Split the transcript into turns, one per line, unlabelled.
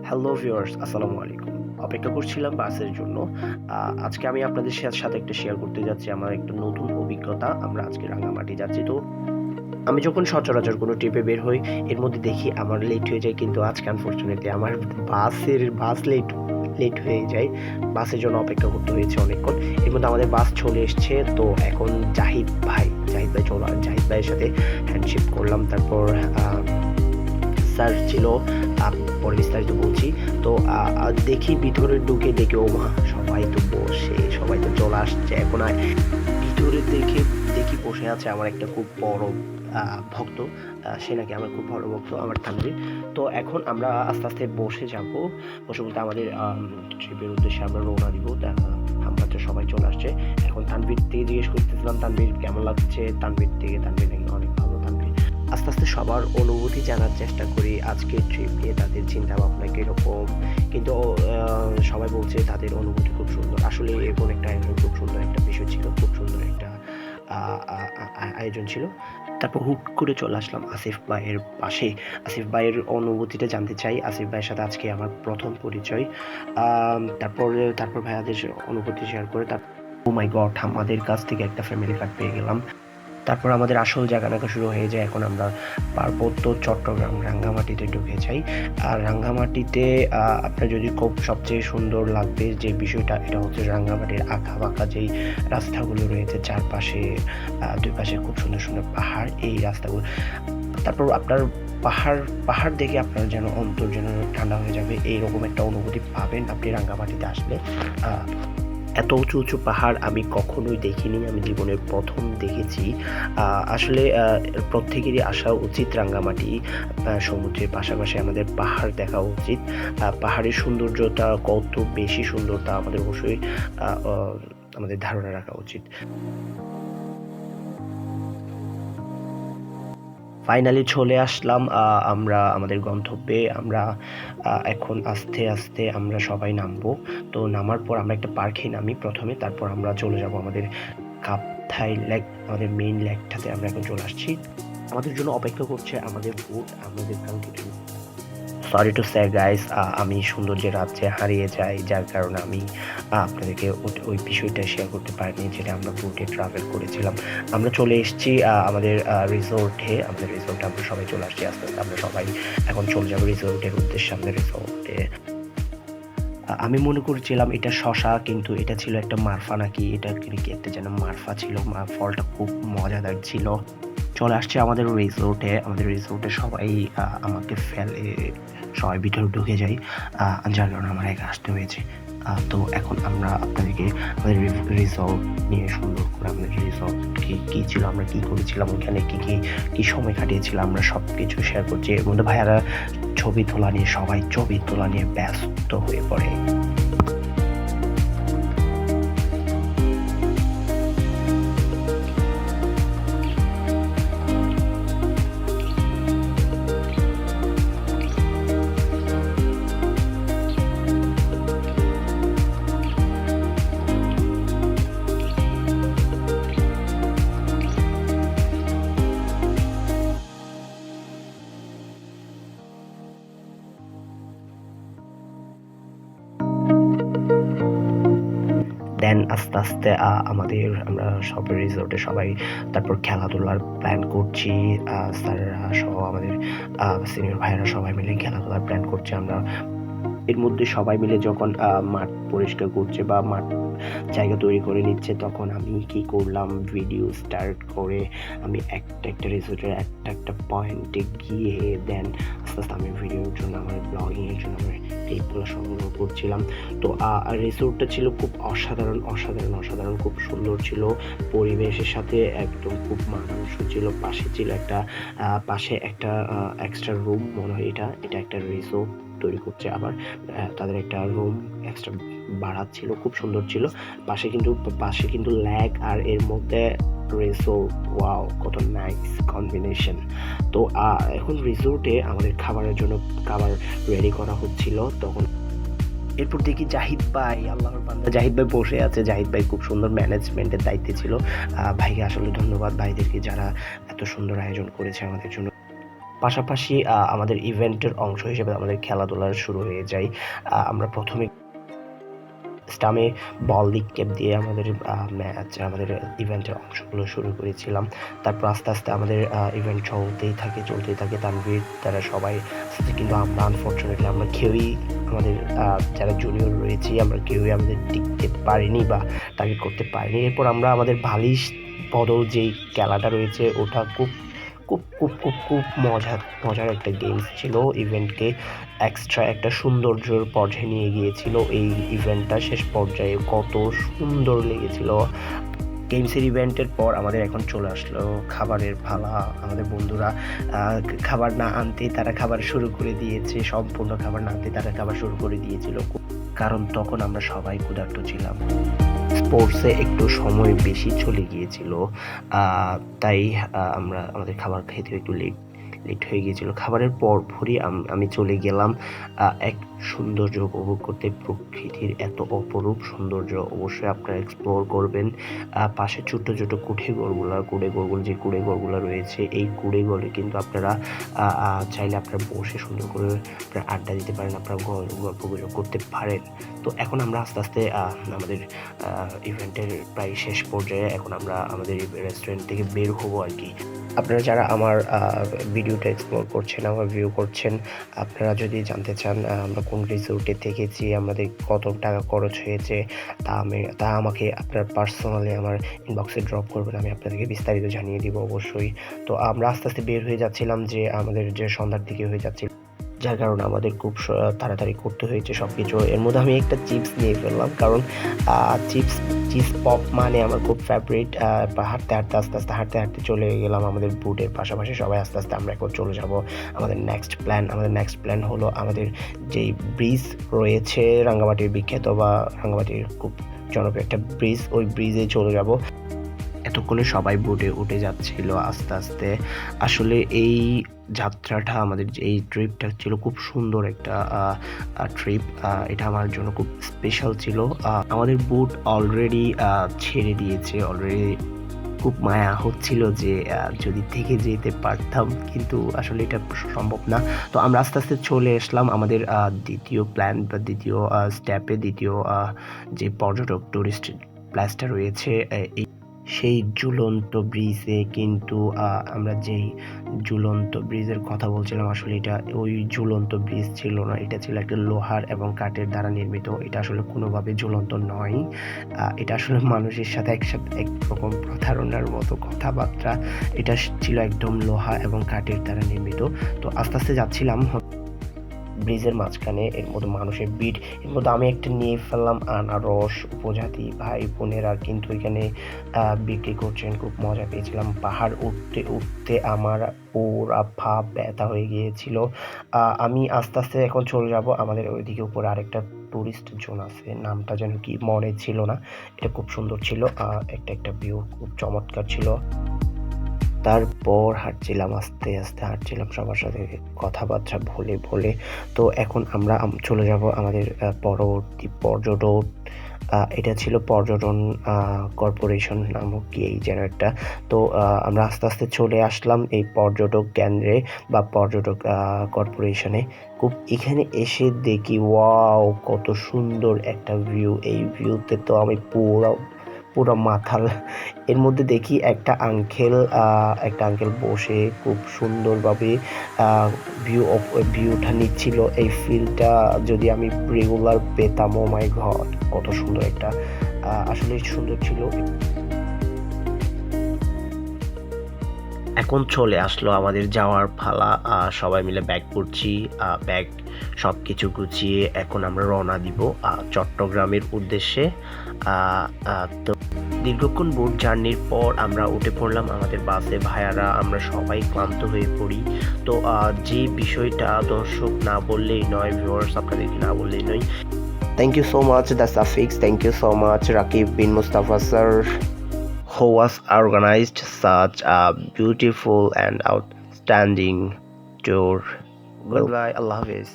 Hello viewers, আসসালামু আলাইকুম। অপেক্ষা করছিলাম বাসের জন্য। আজকে আমি আপনাদের সাথে একটা শেয়ার করতে যাচ্ছি আমার একটা নতুন অভিজ্ঞতা। আমরা আজকে রাঙামাটি যাচ্ছি। তো আমি যখন সচরাচর কোনো ট্রিপে বের হই, এর মধ্যে দেখি আমার লেট হয়ে যায়, কিন্তু আজকে আনফরচুনেটলি আমার বাস লেট হয়ে যায়। বাসের জন্য অপেক্ষা করতে হয়েছে অনেকক্ষণ। এর মধ্যে আমাদের বাস চলে এসছে। তো এখন জাহিদ ভাইয়ের সাথে হ্যান্ডশেক করলাম। তারপর স্যার ছিল, পরে বিস্তারিত বলছি। তো দেখি ভিতরে ঢুকে দেখি ও মা, সবাই তো চলে আসছে। এখন ভিতরে দেখি বসে আছে আমার একটা খুব বড় ভক্ত। সে নাকি আমার খুব বড় ভক্ত, আমার তানভীর। তো এখন আমরা আস্তে আস্তে বসে বলতে আমাদের ট্রিপের উদ্দেশ্যে আমরা রওনা দিব। আমরা তো সবাই চলে আসছে। এখন তানভীর থেকে জিজ্ঞেস করতেছিলাম তানভীর কেমন লাগছে। তানভীর নাকি অনেক ভালো। আস্তে আস্তে সবার অনুভূতি জানার চেষ্টা করি আজকের ট্রিপ নিয়ে, তাদের চিন্তা ভাবনা কিরকম। কিন্তু সবাই বলছে তাদের অনুভূতি খুব সুন্দর। আসলে এরকম একটা আয়োজন, খুব সুন্দর একটা বিষয় ছিল, খুব সুন্দর একটা আয়োজন ছিল। তারপর হুট করে চলে আসলাম আসিফ ভাইয়ের পাশে। আসিফ ভাইয়ের অনুভূতিটা জানতে চাই। আসিফ ভাইয়ের সাথে আজকে আমার প্রথম পরিচয়। তারপর ভাইয়াদের অনুভূতি শেয়ার করে ও মাই গড, আমাদের কাছ থেকে একটা ফ্যামিলি কার্ড পেয়ে গেলাম। তারপর আমাদের আসল জায়গা দেখা শুরু হয়ে যায়। এখন আমরা পার্বত্য চট্টগ্রাম রাঙ্গামাটিতে ঢুকে যাই। আর রাঙ্গামাটিতে আপনার যদি খুব সবচেয়ে সুন্দর লাগবে যে বিষয়টা, এটা হচ্ছে রাঙ্গামাটির আঁকা বাঁকা যেই রাস্তাগুলো রয়েছে, চারপাশে দুই পাশে খুব সুন্দর সুন্দর পাহাড়, এই রাস্তাগুলো। তারপর আপনার পাহাড় দেখে আপনার যেন অন্তর যেন ঠান্ডা হয়ে যাবে, এইরকম একটা অনুভূতি পাবেন আপনি রাঙ্গামাটিতে আসলে। এত উঁচু উঁচু পাহাড় আমি কখনোই দেখিনি, আমি জীবনের প্রথম দেখেছি। আসলে প্রত্যেকেরই আসা উচিত রাঙ্গামাটি। সমুদ্রের পাশাপাশি আমাদের পাহাড় দেখা উচিত। পাহাড়ের সৌন্দর্যটা কত বেশি সুন্দর তা আমাদের অবশ্যই আমাদের ধারণা রাখা উচিত। ফাইনালি চলে আসলাম আমরা আমাদের গন্তব্যে। আমরা এখন আস্তে আস্তে আমরা সবাই নামবো। তো নামার পর আমরা একটা পার্কে নামি প্রথমে, তারপর আমরা চলে যাব আমাদের কাপ্তাই লেক, আমাদের মেইন লেকটাতে আমরা এখন চলে আসছি। আমাদের জন্য অপেক্ষা করছে আমাদের বোট, আমাদের কাঙ্ক্ষিত। সরি টু সে গাইস, আমি সৌন্দর্যের রাজ্যে হারিয়ে যাই, যার কারণে আমি আপনাদেরকে ওই বিষয়টা শেয়ার করতে পারিনি, যেটা আমরা বোটে ট্রাভেল করেছিলাম। আমরা চলে এসেছি আমাদের রিসোর্টে। আমাদের রিসোর্টে আমরা সবাই চলে আসছি আস্তে আস্তে। আমরা সবাই এখন চলে যাবো রিসোর্টের উদ্দেশ্যে। আমাদের রিসোর্টে আমি মনে করছিলাম এটা শশা, কিন্তু এটা ছিল একটা মারফা, নাকি এটা কি একটা যেন মারফা ছিল। ফলটা খুব মজাদার ছিল। চলে আসছে আমাদের রিসোর্টে। আমাদের রিসোর্টে সবাই আমাকে ফেলে, সবাই ভিতরে ঢুকে যায়, যার কারণে আমার একা আসতে হয়েছে। তো এখন আমরা আপনাদেরকে আমাদের রিসোর্ট নিয়ে সুন্দর করে, আমাদের রিসোর্ট কি ছিল, আমরা কি করেছিলাম, ওখানে কি সময় কাটিয়েছিলাম, আমরা সব কিছু শেয়ার করছি। এর মধ্যে ভাইয়ারা সবাই ছবি তোলা নিয়ে ব্যস্ত হয়ে পড়ে। দেন আস্তে আস্তে আমরা সব রিসোর্টে সবাই তারপর খেলাধুলার প্ল্যান করছি। স্যাররা সহ আমাদের সিনিয়র ভাইয়েরা সবাই মিলে খেলাধুলার প্ল্যান করছি আমরা। এর মধ্যে সবাই মিলে যখন মাঠ পরিষ্কার করছে বা মাঠ জায়গা তৈরি করে নিচ্ছে, তখন আমি কি করলাম, ভিডিও স্টার্ট করে আমি একটা রিসোর্টের একটা পয়েন্টে গিয়ে দেন আস্তে আস্তে আমি ভিডিওর জন্য, আমার ব্লগিংয়ের জন্য আমার ক্লিপগুলো সংগ্রহ করছিলাম। তো রিসোর্টটা ছিল খুব অসাধারণ, খুব সুন্দর ছিল। পরিবেশের সাথে একদম খুব মানানসই ছিল। পাশে একটা এক্সট্রা রুম, মনে হয় এটা একটা রিসোর্ট তৈরি করছে আবার। তাদের একটা রুম এক্সট্রা বাড়াচ্ছিল, খুব সুন্দর ছিল। পাশে কিন্তু ল্যাক, আর এর মধ্যে রিসোর্ট। ওয়াও, কত নাইস কম্বিনেশন। তো এখন রিসোর্টে আমাদের খাবারের জন্য খাবার রেডি করা হচ্ছিল। তখন এরপর দেখি জাহিদ ভাই, আল্লাহর বান্দা জাহিদ ভাই বসে আছে। জাহিদ ভাই খুব সুন্দর ম্যানেজমেন্টের দায়িত্বে ছিল। ভাইকে আসলে ধন্যবাদ, ভাইদেরকে যারা এত সুন্দর আয়োজন করেছে আমাদের জন্য। পাশাপাশি আমাদের ইভেন্টের অংশ হিসেবে আমাদের খেলাধুলা শুরু হয়ে যায়। আমরা প্রথমে স্টামে বল নিক্ষেপ দিয়ে আমাদের আমাদের ইভেন্টের অংশগুলো শুরু করেছিলাম। তারপর আস্তে আস্তে আমাদের ইভেন্ট চলতেই থাকে। তানভীর তারা সবাই কিন্তু আমরা আনফরচুনেটলি আমরা কেউই আমাদের যারা জুনিয়র রয়েছি আমরা কেউই আমাদের টিকতে পারিনি বা টার্গেট করতে পারিনি। এরপর আমরা আমাদের বালিশ বদল যেই খেলাটা রয়েছে ওটা খুব খুব খুব খুব খুব মজার একটা গেমস ছিল। ইভেন্টকে এক্সট্রা একটা সৌন্দর্যের পর্যায়ে নিয়ে গিয়েছিল। এই ইভেন্টটা শেষ পর্যায়ে কত সুন্দর লেগেছিল। গেমসের ইভেন্টের পর আমাদের এখন চলে আসলো খাবারের পালা। আমাদের বন্ধুরা খাবার না আনতেই তারা খাবার শুরু করে দিয়েছে, সম্পূর্ণ খাবার না আনতেই তারা খাবার শুরু করে দিয়েছিল, কারণ তখন আমরা সবাই ক্ষুধার্ত ছিলাম। স্পোর্টসে একটু সময় বেশি চলে গিয়েছিল, তাই আমরা আমাদের খাবার খেতে একটু লেট হয়ে গিয়েছিল। খাবারের পরপরই আমি চলে গেলাম এক সৌন্দর্য উপভোগ করতে। প্রকৃতির এত অপরূপ সৌন্দর্য অবশ্যই আপনারা এক্সপ্লোর করবেন। পাশে ছোট্ট ছোট্ট কুড়েঘরগুলো যে কুড়েঘরগুলো রয়েছে, এই কুড়েঘরে কিন্তু আপনারা চাইলে আপনারা বসে সুন্দর করে আপনারা আড্ডা দিতে পারেন, আপনারা গল্প গুজব করতে পারেন। তো এখন আমরা আস্তে আস্তে আমাদের ইভেন্টের প্রায় শেষ পর্যায়ে এখন আমরা আমাদের রেস্টুরেন্ট থেকে বের হবো আর কি। আপনারা যারা আমার ভিডিওটা এক্সপ্লোর করছেন, আমার ভিউ করছেন, আপনারা যদি জানতে চান আমরা কোন রিসোর্টে থেকেছি, আমাদের কত টাকা খরচ হয়েছে, তা আমাকে আপনার পার্সোনালি আমার ইনবক্সে ড্রপ করবেন, আমি আপনাদেরকে বিস্তারিত জানিয়ে দিব অবশ্যই। তো আমরা আস্তে আস্তে বের হয়ে যাচ্ছিলাম, যে আমাদের যে সন্ধ্যার দিকে হয়ে যাচ্ছিল, যার কারণে আমাদের খুব তাড়াতাড়ি করতে হয়েছে সব কিছু। এর মধ্যে আমি একটা চিপস নিয়ে ফেললাম, কারণ চিজ পপ মানে আমার খুব ফেভারিট। হাঁটতে আস্তে আস্তে চলে গেলাম আমাদের বুটের পাশাপাশি সবাই আস্তে আস্তে আমরা এখন চলে যাব আমাদের নেক্সট প্ল্যান হলো আমাদের যেই ব্রিজ রয়েছে রাঙ্গামাটির বিখ্যাত বা রাঙ্গামাটির খুব জনপ্রিয় একটা ব্রিজ, ওই ব্রিজে চলে যাব। এতক্ষণে সবাই বোটে উঠে যাচ্ছিল আস্তে আস্তে। আসলে এই যাত্রাটা আমাদের এই ট্রিপটা ছিল খুব সুন্দর একটা ট্রিপ। এটা আমার জন্য খুব স্পেশাল ছিল। আমাদের বোট অলরেডি ছেড়ে দিয়েছে, অলরেডি খুব মায়া হচ্ছিল যে যদি থেকে যেতে পারতাম, কিন্তু আসলে এটা সম্ভব না। তো আমরা আস্তে আস্তে চলে আসলাম আমাদের দ্বিতীয় প্ল্যান বা দ্বিতীয় স্টেপে, দ্বিতীয় যে পর্যটক টুরিস্ট প্লেসটা রয়েছে সেই ঝুলন্ত ব্রিজে। কিন্তু আমরা যেই ঝুলন্ত ব্রিজের কথা বলছিলাম, আসলে এটা ওই ঝুলন্ত ব্রিজ ছিল না, এটা ছিল একটা লোহার এবং কাঠের দ্বারা নির্মিত। এটা আসলে কোনোভাবে ঝুলন্ত নয়, এটা আসলে মানুষের সাথে একরকম প্রতারণার মতো কথাবার্তা। এটা ছিল একদম লোহা এবং কাঠের দ্বারা নির্মিত। তো আস্তে আস্তে যাচ্ছিলাম ব্রিজের মাঝখানে, এর মধ্যে মানুষের ভিড়, এর মধ্যে আমি একটা নিয়ে ফেললাম আনারস। উপজাতি ভাই বোনেরা কিন্তু এখানে বিক্রি করছেন, খুব মজা পেয়েছিলাম। পাহাড় উঠতে উঠতে আমার পুরা পা ব্যথা হয়ে গিয়েছিল। আমি আস্তে আস্তে এখন চলে যাব আমাদের ওইদিকে উপরে আরেকটা টুরিস্ট জোন আছে, নামটা যেন কি মনে ছিল না। এটা খুব সুন্দর ছিল, একটা ভিউ খুব চমৎকার ছিল। তারপর আস্তে আস্তে হাঁটছিলাম সবার সাথে কথাবার্তা বলে। তো এখন আমরা চলে যাব আমাদের পরবর্তী পর্যটক। এটা ছিল পর্যটন কর্পোরেশন নামক কি এই যেন একটা। তো আমরা আস্তে আস্তে চলে আসলাম এই পর্যটক কেন্দ্রে বা পর্যটক কর্পোরেশনে। খুব এখানে এসে দেখি ওয়াও, কত সুন্দর একটা ভিউ। এই ভিউতে তো আমি পুরো মাথাল। এর মধ্যে দেখি একটা আঙ্কেল বসে খুব সুন্দরভাবে ভিউটা নিচ্ছিল। এই ফিলটা যদি আমি রেগুলার পেতাম, ও মাই গড, কত সুন্দর একটা, আসলে সুন্দর ছিল। এখন চলে আসলো আমাদের যাওয়ার পালা। সবাই মিলে ব্যাগ করছি, ব্যাগ সব কিছু গুছিয়ে এখন আমরা রওনা দিব চট্টগ্রামের উদ্দেশ্যে। তো দীর্ঘক্ষণ বোট জার্নির পর আমরা উঠে পড়লাম আমাদের বাসে। ভাইয়ারা আমরা সবাই ক্লান্ত হয়ে পড়ি। তো যে বিষয়টা দর্শক না বললেই নয়, ভিউয়ার্স আপনাদেরকে না বললেই নয়। Thank you so much, the Safix. Thank you so much, Rakib bin Mustafa sir, who was organized such a beautiful and outstanding tour. Goodbye, Allah Hafiz.